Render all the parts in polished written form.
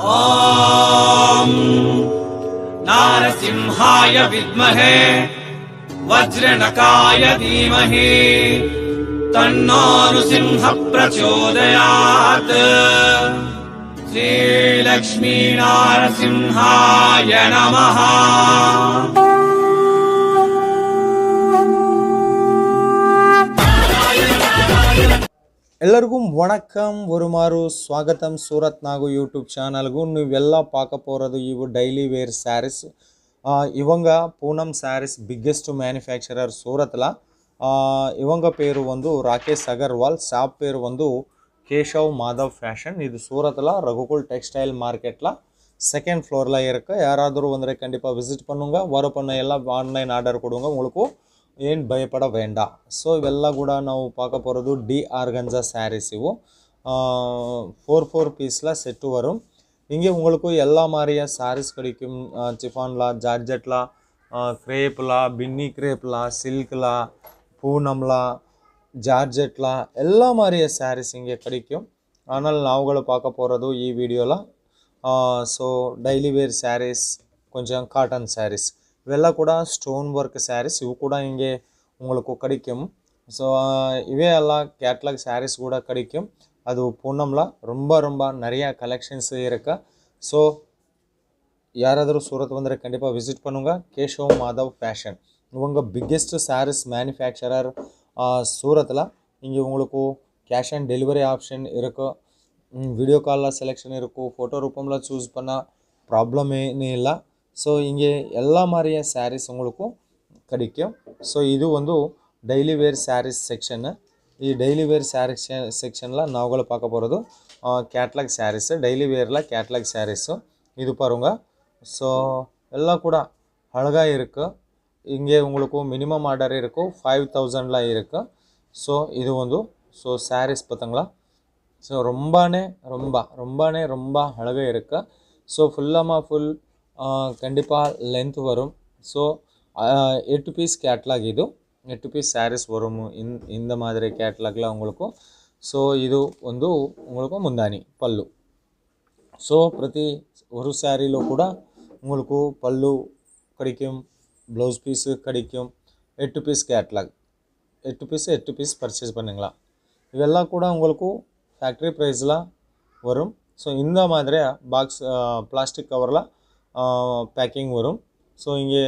ॐ नारसिंहाय विद्महे वज्रनकाय धीमहि तन्नो नृसिंहः प्रचोदयात्। श्रीलक्ष्मी नारसिंहाय नमः। ಎಲ್ಲರಿಗೂ ವಣಕಂ ಒರುಮಾರು ಸ್ವಾಗತಂ ಸೂರತ್ ನಾಗು ಯೂಟ್ಯೂಬ್ ಚಾನಲ್ಗೂ ನೀವೆಲ್ಲ ಪಾಕ ಪೋರದು ಇವು ಡೈಲಿ ವೇರ್ ಸ್ಯಾರೀಸ್ இவங்க பூனம் சாரீஸ் பிக்கெஸ்ட் மேனுஃபேக்சரர் சூரத்தில் இவங்க பேர் வந்து ராகேஷ் அகர்வால் ஷாப் பேர் வந்து கேஷவ் மாதவ் ஃபேஷன் இது சூரத்தில் ரகுகுல் டெக்ஸ்டைல் மார்க்கெட்டில் செகண்ட் ஃப்ளோரில் இருக்குது யாராದರೂ வந்து கண்டிப்பாக விசிட் பண்ணுங்க வர பண்ண எல்லாம் ஆன்லைன் ஆர்டர் கொடுங்க உங்களுக்கு ಏನು ಭಯಪಡ ಬೇಡ ಸೊ ಇವೆಲ್ಲ ಕೂಡ ನಾವು பார்க்க போகிறது டி ஆர்கன்சா சாரீஸ் இವು 4 பீஸில் செட்டு வரும் இங்கே உங்களுக்கு எல்லா மாதிரியா சாரீஸ் கிடைக்கும் சிஃபான்லா ஜார்ஜெட்லா கிரேப்லா பின்னி கிரேப்லா சில்க்லா பூனம்லா ஜார்ஜெட்லா எல்லா மாதிரியா சாரீஸ் இங்கே கிடைக்கும் ஆனால் நாவுಗಳು பார்க்க போகிறது ಈ ವಿಡಿಯೋல ஸோ டெய்லி வேர் சாரீஸ் கொஞ்சம் காட்டன் சாரீஸ் ಇವೆಲ್ಲ ಕೂಡ ಸ್ಟೋನ್ ವರ್ಕ್ ಸ್ಯಾರೀಸ್ ಇವು ಕೂಡ ಹಿಂಗೆ உங்களுக்கு கிடைக்கும் ஸோ இவே எல்லாம் கேட்லாக் சாரீஸ் கூட கிடைக்கும் அது பூனம்ல ரொம்ப நிறைய கலெக்ஷன்ஸ் இருக்கு ஸோ யாராದರೂ சூரத் வந்தா கண்டிப்பாக விசிட் பண்ணுங்க கேஷவ் மாதவ் ஃபேஷன் இவங்க பிக்கெஸ்ட் சாரீஸ் மேனுஃபேக்சரர் சூரத்தில் இங்கே உங்களுக்கு கேஷ் ஆன் டெலிவரி ஆப்ஷன் இருக்கு வீடியோ காலில் செலெக்ஷன் இருக்கும் ஃபோட்டோ ரூபமில் சூஸ் பண்ணால் ப்ராப்ளமே இல்லை ஸோ இங்கே எல்லா மாதிரியா சாரீஸ் உங்களுக்கும் கிடைக்கும் ஸோ இது வந்து டெய்லி வேர் சாரீஸ் செக்ஷன் ಈ ಡೈಲಿ ವೇರ್ ಸ್ಯಾರೀಸ್ ಸೆಕ್ಷನ್ல ನಾವುಗಳು பார்க்க போகிறது கேட்லாக் சாரீஸ் டெய்லி வேர்ல கேட்லாக் சாரீஸ் இது பாருங்க ஸோ எல்லாம் கூட அழகா இருக்கு இங்கே உங்களுக்கு மினிமம் ஆர்டர் இருக்கும் 5000ல இருக்கு ஸோ இது வந்து ஸோ சாரீஸ் பார்த்தீங்களா ஸோ ரொம்ப அழகா இருக்கு ஸோ ஃபுல் கண்டிப்பாக லென்த் வரும் ஸோ 8 பீஸ் கேட்லாக் இது 8 பீஸ் சாரீஸ் வரும் இந்த மாதிரி கேட்லாக்ல உங்களுக்கு ஸோ இது வந்து உங்களுக்கு முந்தானி பல்லு ஸோ பிரதி ஒரு சாரியில கூட உங்களுக்கு பல்லு கிடைக்கும் ப்ளவுஸ் பீஸ் கிடைக்கும் 8 பீஸ் கேட்லாக் 8 பீஸ் பர்ச்சேஸ் பண்ணுங்களா இதெல்லாம் கூட உங்களுக்கு ஃபேக்டரி ப்ரைஸில் வரும் ஸோ இந்த மாதிரி பாக்ஸ் பிளாஸ்டிக் கவரில் பேக்கிங் வரும் ஸோ இங்கே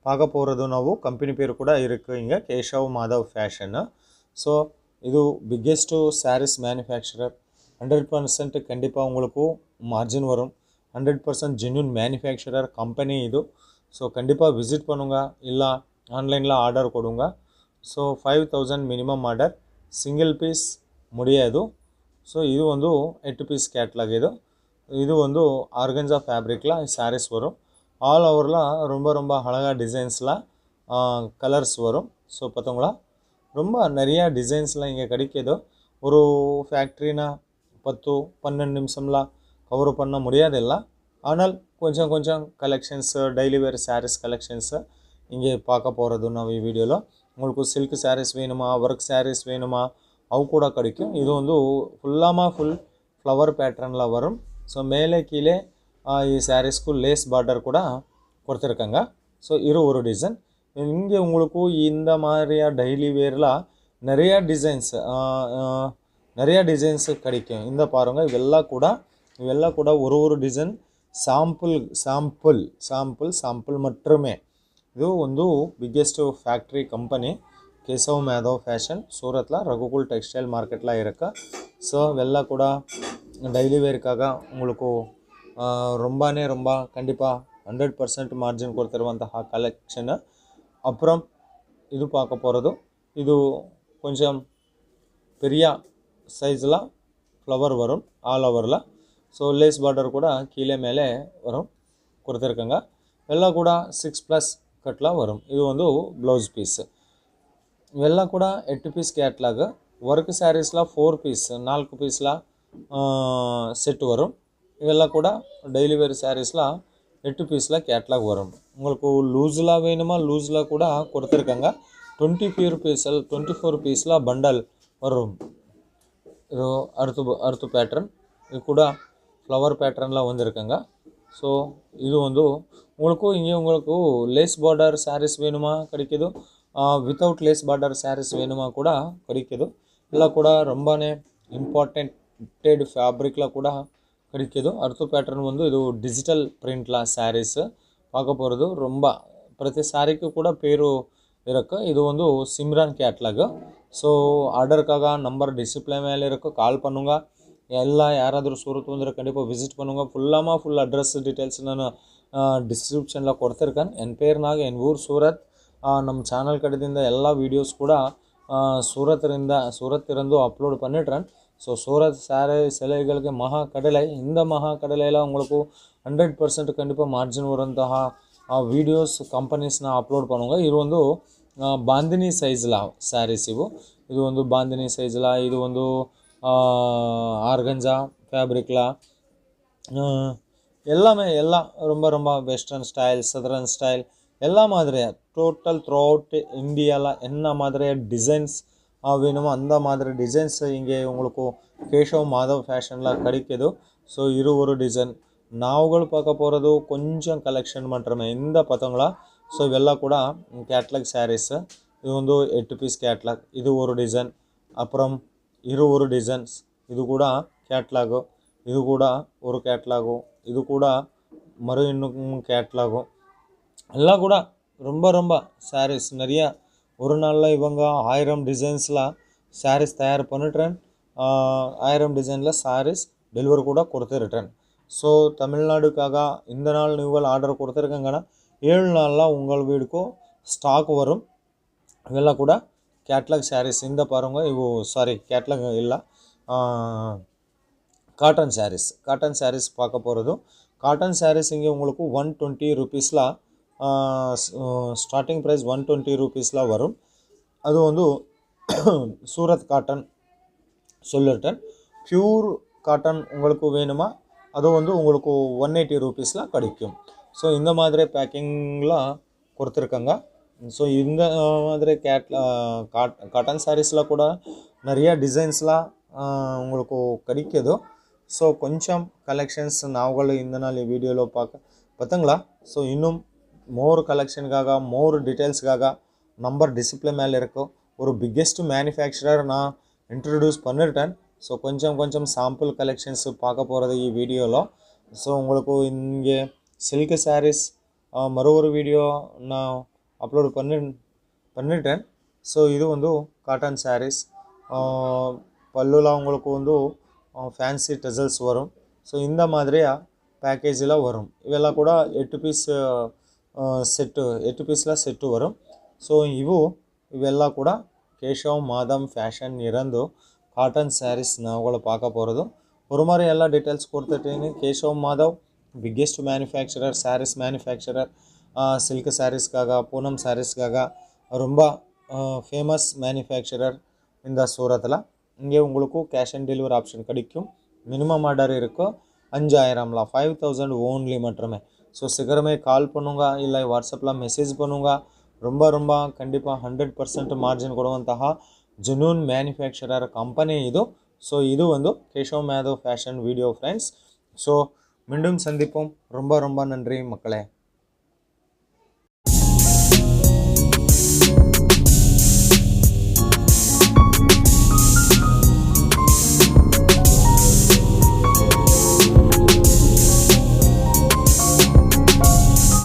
பார்க்க போகிறது ನಾವು ಕಂಪನಿ பேர் கூட இருக்குது இங்கே கேஷவ் மாதவ் ஃபேஷன் ஸோ இது பிக்கெஸ்ட் சாரீஸ் மேனுஃபேக்சரர் 100% கண்டிப்பாக உங்களுக்கு மார்ஜின் வரும் 100% ஜென்யூன் மேனுஃபேக்சரர் கம்பெனி இது ஸோ கண்டிப்பாக விசிட் பண்ணுங்க இல்லை ஆன்லைனில் ஆர்டர் கொடுங்க so 5000 minimum order single piece முடியாது ஸோ இது வந்து 8 பீஸ் கேட்லாக் இது வந்து ஆர்கன்சா ஃபேப்ரிக்கில் சாரீஸ் வரும் ஆல் ஓவரில் ரொம்ப அழகாக டிசைன்ஸில் கலர்ஸ் வரும் ஸோ பார்த்தோங்களா ரொம்ப நிறையா டிசைன்ஸில் இங்கே கிடைக்கிது ஒரு ஃபேக்ட்ரினா 10-12 நிமிஷம்ல கவர் பண்ண முடியாதில்ல ஆனால் கொஞ்சம் collections daily wear sarees collections இங்கே பார்க்க போகிறது ನಾವು ಈ ವಿಡಿಯೋలో உங்களுக்கு சில்க் சாரீஸ் வேணுமா ஒர்க் சாரீஸ் வேணுமா ಅವು ಕೂಡ கிடைக்கும் இது வந்து ஃபுல் ஃப்ளவர் பேட்டர்னில் வரும் ஸோ மேலே கீழே ಈ சாரீஸ்க்கு லேஸ் பார்டர் கூட கொடுத்துருக்காங்க ஸோ இது ஒரு டிசைன் இங்கே உங்களுக்கு இந்த மாதிரியா டெய்லி வேரில் நிறையா டிசைன்ஸ் கிடைக்கும் இந்த பாருங்கள் இவெல்லாம் கூட ஒரு டிசைன் சாம்பிள் மட்டுமே இது ಒಂದು biggest factory company Keshav Madhav fashion சூரத்தில் ரகுகுல் டெக்ஸ்டைல் மார்க்கெட்டில் இருக்கு ஸோ இವೆಲ್ಲ கூட டெய்லி வேர்க்காக உங்களுக்கு ரொம்ப கண்டிப்பாக 100% மார்ஜின் கொடுத்துருವಂತಹ கலெக்ஷன் அப்புறம் இது பார்க்க போகிறது இது கொஞ்சம் பெரிய சைஸில் ஃப்ளவர் வரும் ஆல் ஓவரில் ஸோ லேஸ் பார்டர் கூட கீழே மேலே வரும் கொடுத்துருக்காங்க எல்லாம் கூட 6+ கட்டில் வரும் இது வந்து ப்ளவுஸ் பீஸ் இವೆಲ್ಲ ಕೂಡ 8 பீஸ் கேட்லாக் ஒர்க் சாரீஸில் 4 பீஸ் 4 பீஸில் செட் வரும் இவெல்லாம் கூட டெய்லி வேர் சாரீஸில் 8 பீஸில் கேட்லாக் வரும் உங்களுக்கு லூஸில் வேணுமா லூஸில் கூட கொடுத்துருக்காங்க 24 பீஸில் பண்டல் வரும் இது அர்த்து பேட்டர்ன் இது கூட ஃப்ளவர் பேட்டர்னில் வந்திருக்குங்க. ஸோ இது வந்து உங்களுக்கு இங்கே உங்களுக்கு லேஸ் பார்டர் சாரீஸ் வேணுமா கிடைக்குது, வித்தவுட் லேஸ் பார்டர் சாரீஸ் வேணுமா கூட கிடைக்குது. ಇಲ್ಲ ಕೂಡ ரொம்பನೇ ಇಂಪಾರ್ಟೆಂಟೆಡ್ ಫ್ಯಾಬ್ರಿಕ್ல கூட கிடைக்குது. அடுத்த பேட்டர்ன் வந்து இது டிஜிட்டல் பிரிண்ட்ல சாரீஸ் பார்க்க போகிறது. ரொம்ப ಪ್ರತಿ சாரிக்கு கூட பேரு இருக்கு. இது வந்து சிம்ரன் கேட்லாக். ஸோ ஆர்டருக்காக நம்பர் டிஸ்பிளே மேலே இருக்கு, கால் பண்ணுங்க. எல்லாம் யாராದರೂ சூரத் வந்துದ್ರೆ கண்டிப்பாக விசிட் பண்ணுங்க. ஃபுல் அட்ரஸ் டீಟೇಲ್ಸ್ ನಾನು ಡಿಸ್ಕ್ರಿಪ್ಷನ್ல ಕೊಡ್ತಿರ್ಕೇನೆ. ಎನ್ ಪೇರ್ ನಾಗ ಎನ್ ಊರು ಸೂರತ್. ನಮ್ಮ ಚಾನಲ್ ಕಡೆಯಿಂದ ಎಲ್ಲ ವೀಡಿಯೋಸ್ ಕೂಡ சூரத் இருந்து அப்லோட் பண்ணிடுறேன். ஸோ சூரத் சாரீ சிலைகளுக்கு மகாக்கடலை, இந்த மகாக்கடலையில் உங்களுக்கு 100% கண்டிப்பாக மார்ஜின் வருವಂತಹ வீடியோஸ் கம்பெனிஸ்ನ அப்லோட் பண்ணுங்க. இது வந்து ಬಾಂದಿನಿ ಸೈಜ್ಲ ಸ್ಯಾರೀಸ್ ಇದು ಒಂದು ಬಾಂದಿನಿ ಸೈಜ್ಲ, ಇದು ಒಂದು ஆர்கஞ்சா ஃபேப்ரிக்ல எல்லாமே எல்லாம் ரொம்ப வெஸ்டர்ன் ஸ்டைல், சதரன் ஸ்டைல் எல்லா மாதிரியா டோட்டல் த்ரூ அவுட் இந்தியாவில் என்ன மாதிரியா டிசைன்ஸ் வேணுமோ அந்த மாதிரி டிசைன்ஸ் இங்கே உங்களுக்கு கேஷவ் மாதவ் ஃபேஷனில் கிடைக்குது. ஸோ இது ஒரு டிசைன். நாவுகள் பார்க்க போகிறது கொஞ்சம் கலெக்ஷன் மட்டுமே இந்த பத்தங்களா. ஸோ இவெல்லாம் கூட கேட்லாக் சாரீஸு. இது வந்து 8 பீஸ் கேட்லாக். இது ஒரு டிசைன். அப்புறம் இது ஒரு டிசைன்ஸ். இது கூட கேட்லாகு, இது கூட ஒரு கேட்லாகு, இது கூட மறு இன்னும் கேட்லாகு. எல்லாம் கூட ரொம்ப சாரீஸ் நிறையா. ஒரு நாளில் இவங்க 1000 டிசைன்ஸில் சாரீஸ் தயார் பண்ணிட்டுறேன். 1000 டிசைனில் சாரீஸ் டெலிவரி கூட கொடுத்துருட்டேன். ஸோ தமிழ்நாடுக்காக இந்த நாள் நீங்கள் ஆர்டர் கொடுத்துருக்கங்கன்னா 7 நாளில் உங்கள் வீடுக்கும் ஸ்டாக் வரும். இವೆಲ್ಲ கூட கேட்லாக் சாரீஸ். இந்த பாருங்க, இವು கேட்லாக் இல்லை, காட்டன் சாரீஸ் பார்க்க போகிறது. காட்டன் சாரீஸ் இங்கே உங்களுக்கு 120 ருபீஸில் ஸ்டார்டிங் ப்ரைஸ் 120 ருபீஸில் வரும். அது வந்து சூரத் காட்டன் சொல்லிட்டேன். பியூர் காட்டன் உங்களுக்கு வேணுமா அது வந்து உங்களுக்கு 180 ருபீஸில் கிடைக்கும். ஸோ இந்த மாதிரி பேக்கிங்கில் கொடுத்துருக்காங்க. ஸோ இந்த மாதிரி காட்டன் சாரீஸில் கூட நிறையா டிசைன்ஸ்லாம் உங்களுக்கு கிடைக்குது. ஸோ கொஞ்சம் கலெக்ஷன்ஸ் நாவுಗಳು இந்த நாள் ಈ வீடியோவில் பார்த்தங்களா. ஸோ இன்னும் மோர் கலெக்ஷனுக்காக மோர் டீட்டெயில்ஸ்க்காக நம்பர் டிஸ்பிளே மேலே இருக்கும். ஒரு பிக்கெஸ்ட் மேனுஃபேக்சரர் நான் இன்ட்ரடியூஸ் பண்ணிட்டேன். ஸோ கொஞ்சம் சாம்பிள் கலெக்ஷன்ஸ் பார்க்க போகிறது ಈ வீடியோவில். ஸோ உங்களுக்கு இங்கே சில்க் சாரீஸ் மறு ஒரு வீடியோ நான் அப்லோட் பண்ணிட்டேன். ஸோ இது வந்து காட்டன் சாரீஸ். பல்லுலாம் உங்களுக்கு வந்து ஃபேன்சி டசல்ஸ் வரும். ஸோ இந்த மாதிரியா பேக்கேஜில் வரும். இವೆಲ್ಲ ಕೂಡ 8 பீஸ் ಸೆಟ್ಟು 8 ಪೀಸ್ಲ ಸೆಟ್ಟು ವரும். ಸೊ ಇವೆಲ್ಲ ಕೂಡ ಕೇಶವ್ ಮಾಧವ್ ಫ್ಯಾಷನ್ ಇರಂದು ಕಾಟನ್ ಸ್ಯಾರೀಸ್ ನಾವುಗಳು பார்க்க போகிறது. ஒரு மாதிரி ಎಲ್ಲ ಡೀಟೇಲ್ಸ್ ಕೊಡ್ತಿರ್ತೀನಿ. Keshav Madhav biggest manufacturer, sarees manufacturer. Silk ಸ್ಯಾರೀಸ್ಗಾಗ, பூனம் சாரீஸ்க்காக ரொம்ப ஃபேமஸ் மேனுஃபேக்சரர் இந்த சூரத்தில். இங்கே உங்களுக்கு கேஷ் அண்ட் டெலிவரி ஆப்ஷன் கிடைக்கும். மினிமம் ஆர்டர் இருக்கும் 5000 5000 ஓன்லி மட்டுமே. ஸோ சீக்கிரமே கால் பண்ணுங்க, இல்லை வாட்ஸ்அப்பில் மெசேஜ் பண்ணுங்க. ரொம்ப கண்டிப்பாக 100% மார்ஜின் ಕೊಡುವಂತಹ ಜೆನ್ಯೂನ್ ಮ್ಯಾನುಫ್ಯಾಕ್ಚರರ್ ಕಂಪನಿ ಇದು. ஸோ இது வந்து Keshav Madhav fashion video friends. So மீண்டும் சந்திப்போம். ரொம்ப நன்றி மக்களே.